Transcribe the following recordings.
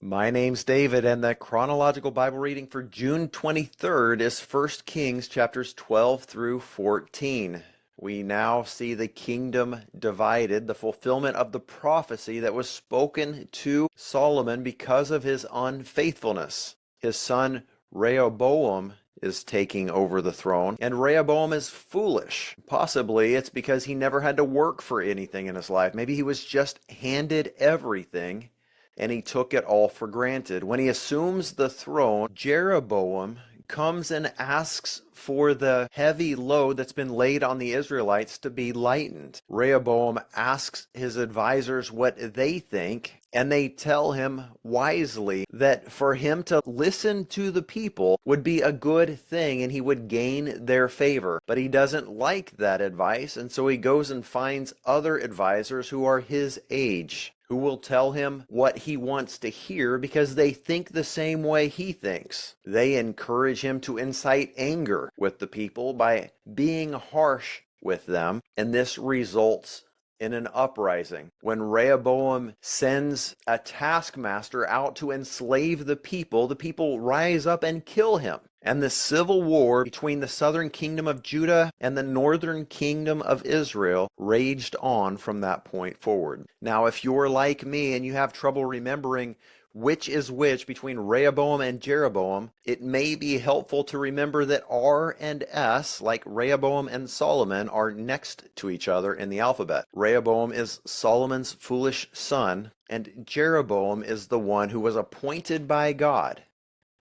My name's David, and the chronological Bible reading for June 23rd is 1 Kings chapters 12 through 14. We now see the kingdom divided, the fulfillment of the prophecy that was spoken to Solomon because of his unfaithfulness. His son Rehoboam is taking over the throne, and Rehoboam is foolish. Possibly it's because he never had to work for anything in his life. Maybe he was just handed everything and he took it all for granted. When he assumes the throne, Jeroboam comes and asks for the heavy load that's been laid on the Israelites to be lightened. Rehoboam asks his advisors what they think, and they tell him wisely that for him to listen to the people would be a good thing and he would gain their favor. But he doesn't like that advice, and so he goes and finds other advisors who are his age, who will tell him what he wants to hear because they think the same way he thinks. They encourage him to incite anger with the people by being harsh with them, and this results in an uprising. When Rehoboam sends a taskmaster out to enslave the people rise up and kill him. And the civil war between the southern kingdom of Judah and the northern kingdom of Israel raged on from that point forward. Now, if you're like me and you have trouble remembering which is which between Rehoboam and Jeroboam, it may be helpful to remember that R and S, like Rehoboam and Solomon, are next to each other in the alphabet. Rehoboam is Solomon's foolish son, and Jeroboam is the one who was appointed by God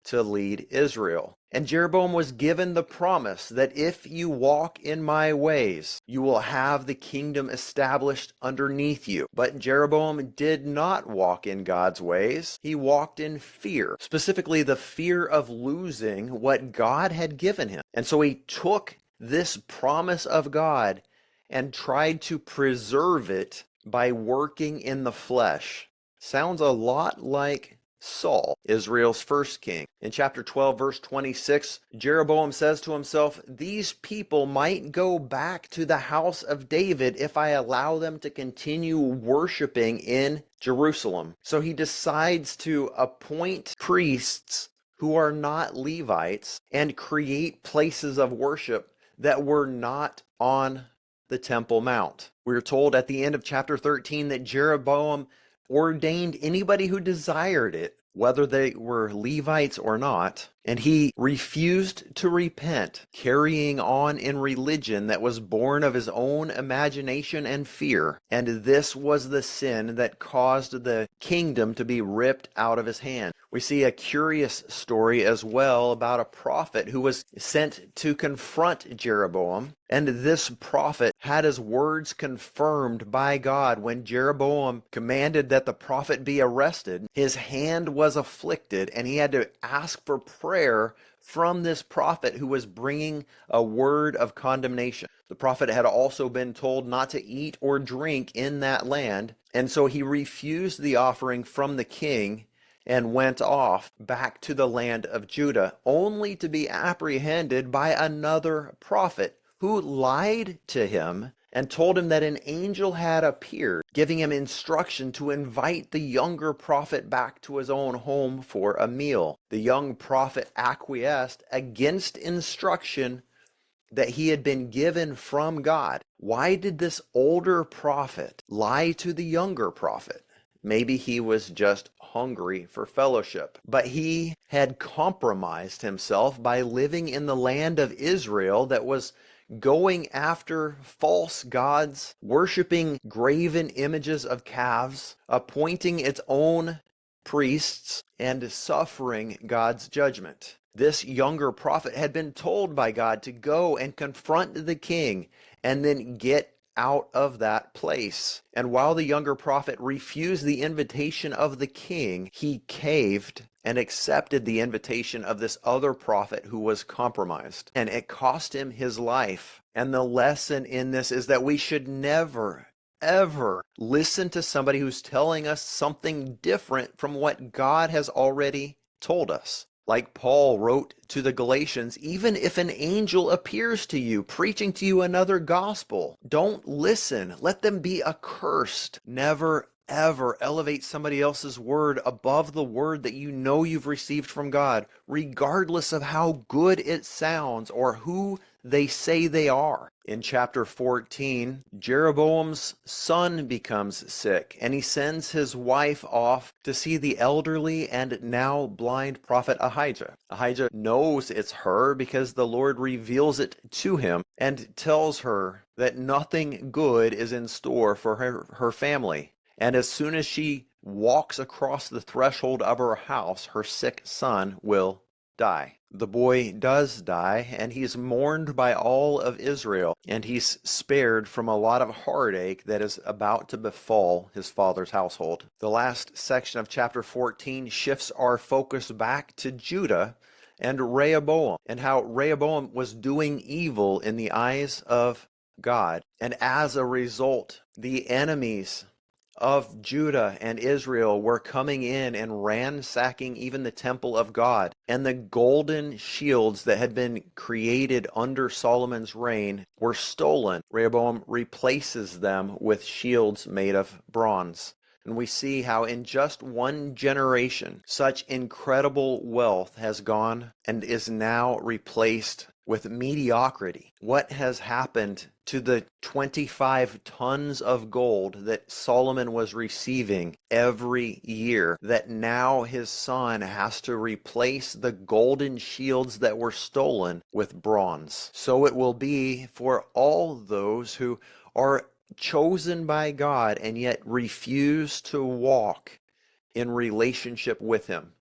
to lead Israel. And Jeroboam was given the promise that if you walk in my ways, you will have the kingdom established underneath you. But Jeroboam did not walk in God's ways. He walked in fear, specifically the fear of losing what God had given him. And so he took this promise of God and tried to preserve it by working in the flesh. Sounds a lot like Saul, Israel's first king. In chapter 12, verse 26, Jeroboam says to himself, "These people might go back to the house of David if I allow them to continue worshiping in Jerusalem." So he decides to appoint priests who are not Levites and create places of worship that were not on the Temple Mount. We're told at the end of chapter 13 that Jeroboam ordained anybody who desired it, whether they were Levites or not, and he refused to repent, carrying on in religion that was born of his own imagination and fear. And this was the sin that caused the kingdom to be ripped out of his hand. We see a curious story as well about a prophet who was sent to confront Jeroboam. And this prophet had his words confirmed by God. When Jeroboam commanded that the prophet be arrested, his hand was afflicted, and he had to ask for prayer from this prophet who was bringing a word of condemnation. The prophet had also been told not to eat or drink in that land, and so he refused the offering from the king and went off back to the land of Judah, only to be apprehended by another prophet who lied to him and told him that an angel had appeared, giving him instruction to invite the younger prophet back to his own home for a meal. The young prophet acquiesced against instruction that he had been given from God. Why did this older prophet lie to the younger prophet? Maybe he was just hungry for fellowship. But he had compromised himself by living in the land of Israel that was going after false gods, worshiping graven images of calves, appointing its own priests, and suffering God's judgment. This younger prophet had been told by God to go and confront the king and then get out of that place. And while the younger prophet refused the invitation of the king, he caved and accepted the invitation of this other prophet who was compromised. And it cost him his life. And the lesson in this is that we should never, ever listen to somebody who's telling us something different from what God has already told us. Like Paul wrote to the Galatians, even if an angel appears to you, preaching to you another gospel, don't listen. Let them be accursed. Never, ever elevate somebody else's word above the word that you know you've received from God, regardless of how good it sounds or who they say they are. In chapter 14, Jeroboam's son becomes sick, and he sends his wife off to see the elderly and now blind prophet Ahijah. Ahijah knows it's her because the Lord reveals it to him and tells her that nothing good is in store for her family. And as soon as she walks across the threshold of her house, her sick son will die. The boy does die, and he's mourned by all of Israel, and he's spared from a lot of heartache that is about to befall his father's household. The last section of chapter 14 shifts our focus back to Judah and Rehoboam, and how Rehoboam was doing evil in the eyes of God. And as a result, the enemies of Judah and Israel were coming in and ransacking even the temple of God. And the golden shields that had been created under Solomon's reign were stolen. Rehoboam replaces them with shields made of bronze. And we see how in just one generation, such incredible wealth has gone and is now replaced with mediocrity. What has happened to the 25 tons of gold that Solomon was receiving every year, that now his son has to replace the golden shields that were stolen with bronze? So it will be for all those who are chosen by God and yet refuse to walk in relationship with him,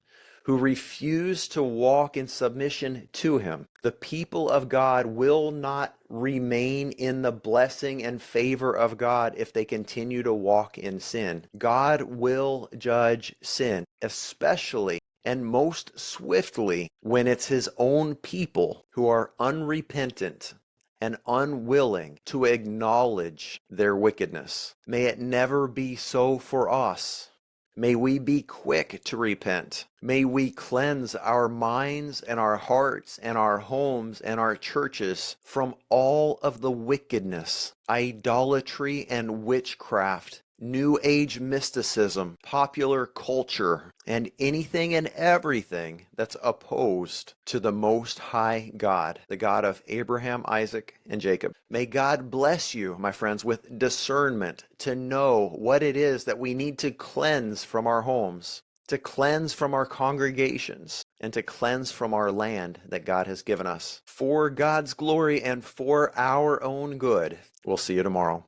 who refuse to walk in submission to him. The people of God will not remain in the blessing and favor of God if they continue to walk in sin. God will judge sin, especially and most swiftly when it's his own people who are unrepentant and unwilling to acknowledge their wickedness. May it never be so for us. May we be quick to repent. May we cleanse our minds and our hearts and our homes and our churches from all of the wickedness, idolatry and witchcraft, New Age mysticism, popular culture, and anything and everything that's opposed to the Most High God, the God of Abraham, Isaac, and Jacob. May God bless you, my friends, with discernment to know what it is that we need to cleanse from our homes, to cleanse from our congregations, and to cleanse from our land that God has given us for God's glory and for our own good. We'll see you tomorrow.